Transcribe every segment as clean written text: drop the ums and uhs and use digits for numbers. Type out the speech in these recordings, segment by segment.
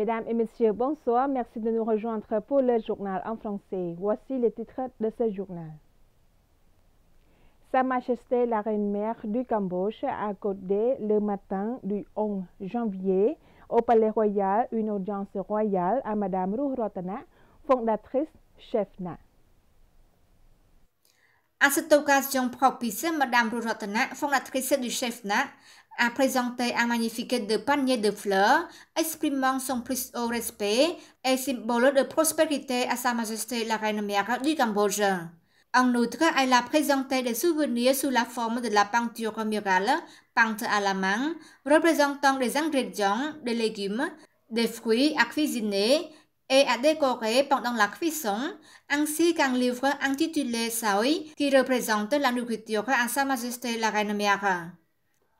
Mesdames et messieurs, bonsoir. Merci de nous rejoindre pour le journal en français. Voici les titres de ce journal. Sa Majesté la Reine-Mère du Cambodge a accordé le matin du 11 janvier au Palais Royal une audience royale à Madame Ruhratana, fondatrice Chefna. À cette occasion propice, Madame Ruhratana, fondatrice du Chefna, a présenté un magnifique de panier de fleurs, exprimant son plus haut respect et symbole de prospérité à Sa Majesté la Reine-Mère du Cambodge. En outre, elle a présenté des souvenirs sous la forme de la peinture murale peinte à la main, représentant des ingrédients, des légumes, des fruits à cuisiner et à décorer pendant la cuisson, ainsi qu'un livre intitulé Soi qui représente la nourriture à Sa Majesté la Reine-Mère.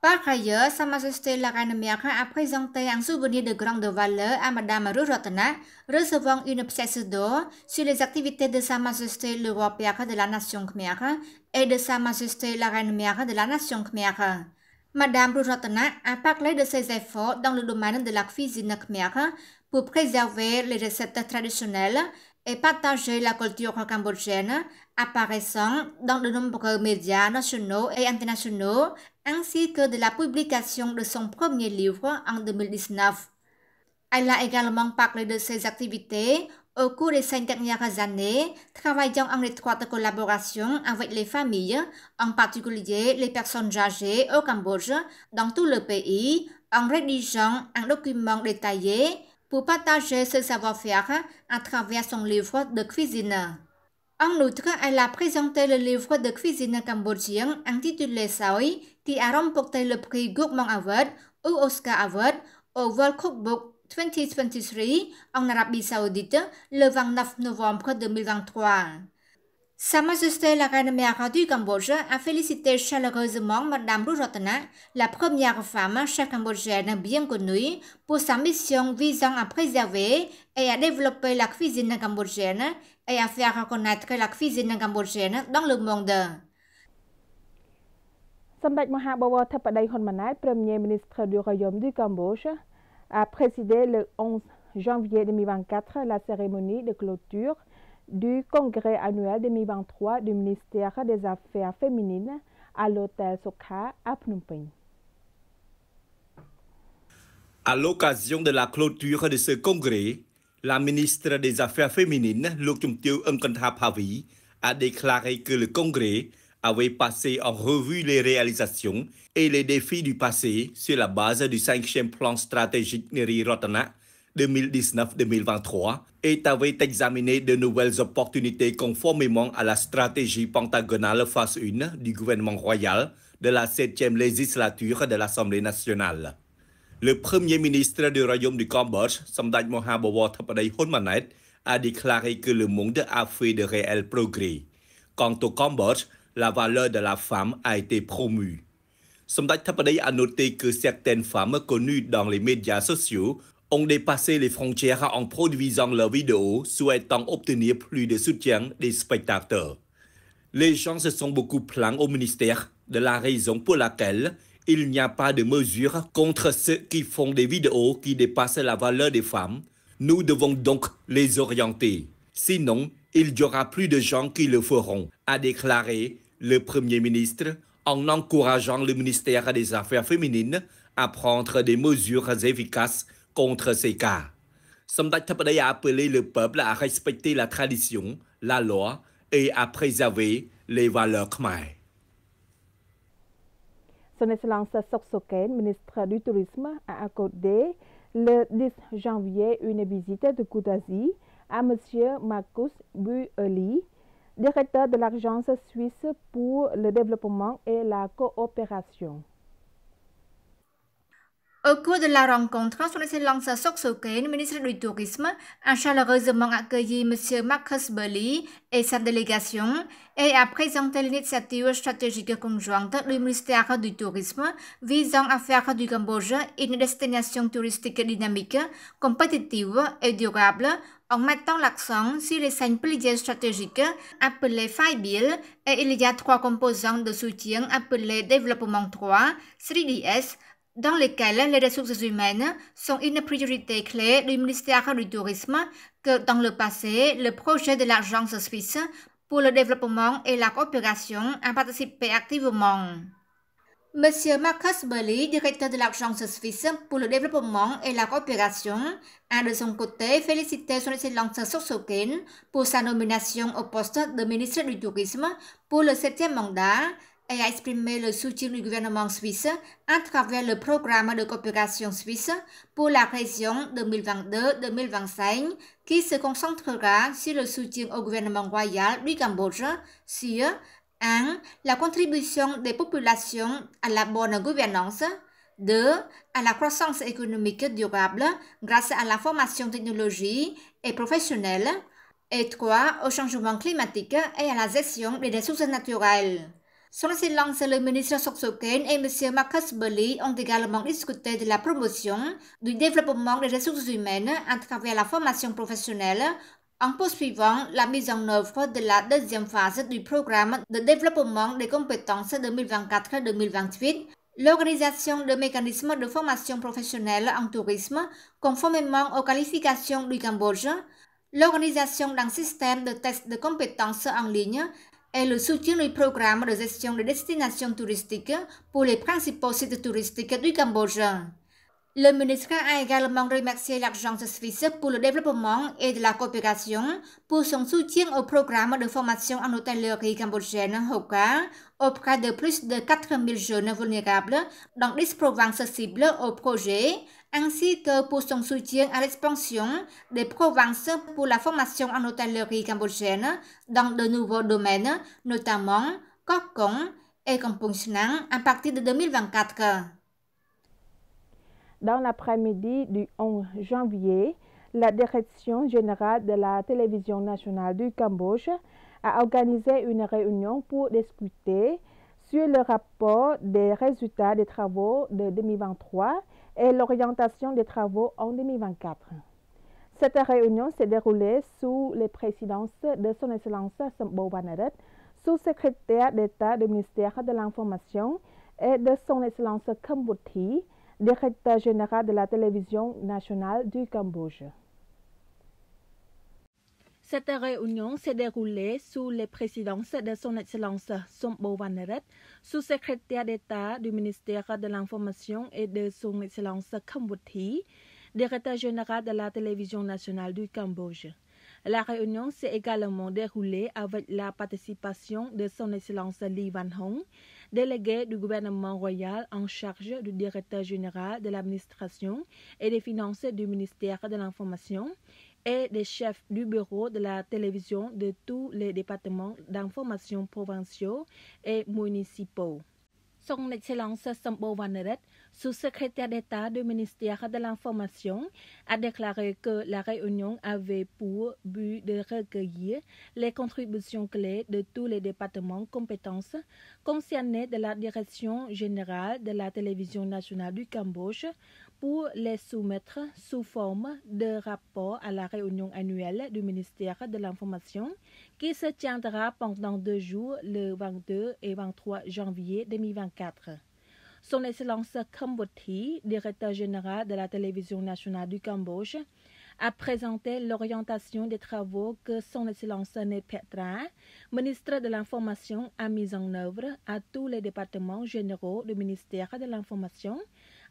Par ailleurs, Sa Majesté la Reine-Mère a présenté un souvenir de grande valeur à Madame Ruhratana, recevant une pièce d'or sur les activités de Sa Majesté le Roi Père de la Nation Khmer et de Sa Majesté la Reine-Mère de la Nation Khmer. Madame Ruhratana a parlé de ses efforts dans le domaine de la cuisine khmer pour préserver les recettes traditionnelles et partager la culture cambodgienne, apparaissant dans de nombreux médias nationaux et internationaux, ainsi que de la publication de son premier livre en 2019. Elle a également parlé de ses activités au cours des 5 dernières années, travaillant en étroite collaboration avec les familles, en particulier les personnes âgées au Cambodge, dans tout le pays, en rédigeant un document détaillé pour partager ce savoir-faire à travers son livre de cuisine. En outre, elle a présenté le livre de cuisine cambodgien intitulé Soi, qui a remporté le prix Gourmand Award ou Oscar Award au World Cookbook 2023 en Arabie Saoudite le 29 novembre 2023. Sa Majesté la Reine-Mère du Cambodge a félicité chaleureusement Madame Ruhratana, la première femme chef cambodgienne bien connue, pour sa mission visant à préserver et à développer la cuisine cambodgienne et à faire connaître la cuisine cambodgienne dans le monde. សម្ដេចមហាបវរធិបតីហ៊ុនម៉ាណែត Premier ministre du Royaume du Cambodge, a présidé le 11 janvier 2024 la cérémonie de clôture du congrès annuel 2023 du ministère des Affaires féminines à l'hôtel Sokha à Phnom Penh. À l'occasion de la clôture de ce congrès, la ministre des Affaires féminines, Lok Chumteu Ngkantha Phavi, a déclaré que le congrès avait passé en revue les réalisations et les défis du passé sur la base du 5e plan stratégique Neri Ratana 2019-2023 et avait examiné de nouvelles opportunités conformément à la stratégie pentagonale phase 1 du gouvernement royal de la 7e législature de l'Assemblée nationale. Le premier ministre du Royaume du Cambodge, Samdech Mahabawar Thappadei Hun Manet, a déclaré que le monde a fait de réels progrès. Quant au Cambodge, la valeur de la femme a été promue. Samdech Thappadei a noté que certaines femmes connues dans les médias sociaux ont dépassé les frontières en produisant leurs vidéos souhaitant obtenir plus de soutien des spectateurs. Les gens se sont beaucoup plaints au ministère de la raison pour laquelle il n'y a pas de mesures contre ceux qui font des vidéos qui dépassent la valeur des femmes. Nous devons donc les orienter. Sinon, il y aura plus de gens qui le feront, a déclaré le Premier ministre en encourageant le ministère des Affaires féminines à prendre des mesures efficaces contre ces cas. Samdech Thappadei a appelé le peuple à respecter la tradition, la loi et à préserver les valeurs khmer. Son Excellence Sok Soken, ministre du Tourisme, a accordé le 10 janvier une visite de courtoisie à M. Marcus Bueli, directeur de l'Agence suisse pour le développement et la coopération. Au cours de la rencontre, Son Excellence Sok Soken, ministre du Tourisme, a chaleureusement accueilli M. Marcus Burley et sa délégation et a présenté l'initiative stratégique conjointe du ministère du Tourisme visant à faire du Cambodge une destination touristique dynamique, compétitive et durable en mettant l'accent sur les 5 piliers stratégiques appelés 5 Bills et il y a 3 composants de soutien appelés Développement 3, 3DS, dans lesquels les ressources humaines sont une priorité clé du ministère du Tourisme, que dans le passé, le projet de l'Agence suisse pour le développement et la coopération a participé activement. Monsieur Marcus Burley, directeur de l'Agence suisse pour le développement et la coopération, a de son côté félicité son Excellence Soksoken pour sa nomination au poste de ministre du Tourisme pour le 7e mandat et a exprimé le soutien du gouvernement suisse à travers le programme de coopération suisse pour la région 2022-2025 qui se concentrera sur le soutien au gouvernement royal du Cambodge sur 1. La contribution des populations à la bonne gouvernance. 2. À la croissance économique durable grâce à la formation technologique et professionnelle. Et 3. Au changement climatique et à la gestion des ressources naturelles. Son Excellence le ministre Soksoken et M. Marcus Burley ont également discuté de la promotion du développement des ressources humaines à travers la formation professionnelle en poursuivant la mise en œuvre de la deuxième phase du programme de développement des compétences 2024-2028, l'organisation de mécanismes de formation professionnelle en tourisme conformément aux qualifications du Cambodge, l'organisation d'un système de tests de compétences en ligne et le soutien du programme de gestion des destinations touristiques pour les principaux sites touristiques du Cambodge. Le ministre a également remercié l'Agence suisse pour le développement et de la coopération pour son soutien au programme de formation en hôtellerie cambodgienne HOCA auprès de plus de 4000 jeunes vulnérables dans 10 provinces cibles au projet, ainsi que pour son soutien à l'expansion des provinces pour la formation en hôtellerie cambodgienne dans de nouveaux domaines, notamment Kokkong et Kampong Snang à partir de 2024. Dans l'après-midi du 11 janvier, la Direction générale de la télévision nationale du Cambodge a organisé une réunion pour discuter sur le rapport des résultats des travaux de 2023 et l'orientation des travaux en 2024. Cette réunion s'est déroulée sous la présidence de Son Excellence Sombo Vanaret, sous-secrétaire d'État du ministère de l'Information, et de Son Excellence Khambouthi, directeur général de la télévision nationale du Cambodge. Cette réunion s'est déroulée sous la présidence de Son Excellence Sombo Vanaret, sous-secrétaire d'État du ministère de l'Information, et de Son Excellence Khambouthi, directeur général de la télévision nationale du Cambodge. La réunion s'est également déroulée avec la participation de Son Excellence Lee Van Hong, délégué du gouvernement royal en charge du directeur général de l'administration et des finances du ministère de l'Information, et des chefs du bureau de la télévision de tous les départements d'information provinciaux et municipaux. Son Excellence Sombo Vanaret, sous-secrétaire d'État du ministère de l'Information, a déclaré que la réunion avait pour but de recueillir les contributions clés de tous les départements compétences concernés de la Direction générale de la télévision nationale du Cambodge pour les soumettre sous forme de rapport à la réunion annuelle du ministère de l'Information qui se tiendra pendant 2 jours, le 22 et 23 janvier 2024. Son Excellence Khambouthi, directeur général de la télévision nationale du Cambodge, a présenté l'orientation des travaux que Son Excellence Nepetra, ministre de l'Information, a mis en œuvre à tous les départements généraux du ministère de l'Information,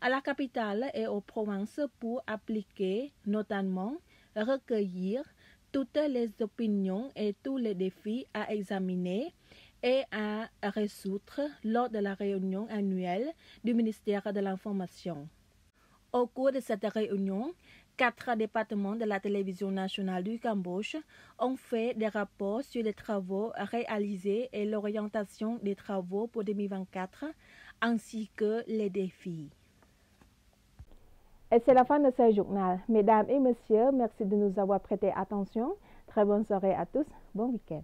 à la capitale et aux provinces pour appliquer, notamment, recueillir toutes les opinions et tous les défis à examiner et à résoudre lors de la réunion annuelle du ministère de l'Information. Au cours de cette réunion, 4 départements de la télévision nationale du Cambodge ont fait des rapports sur les travaux réalisés et l'orientation des travaux pour 2024, ainsi que les défis. Et c'est la fin de ce journal. Mesdames et messieurs, merci de nous avoir prêté attention. Très bonne soirée à tous. Bon week-end.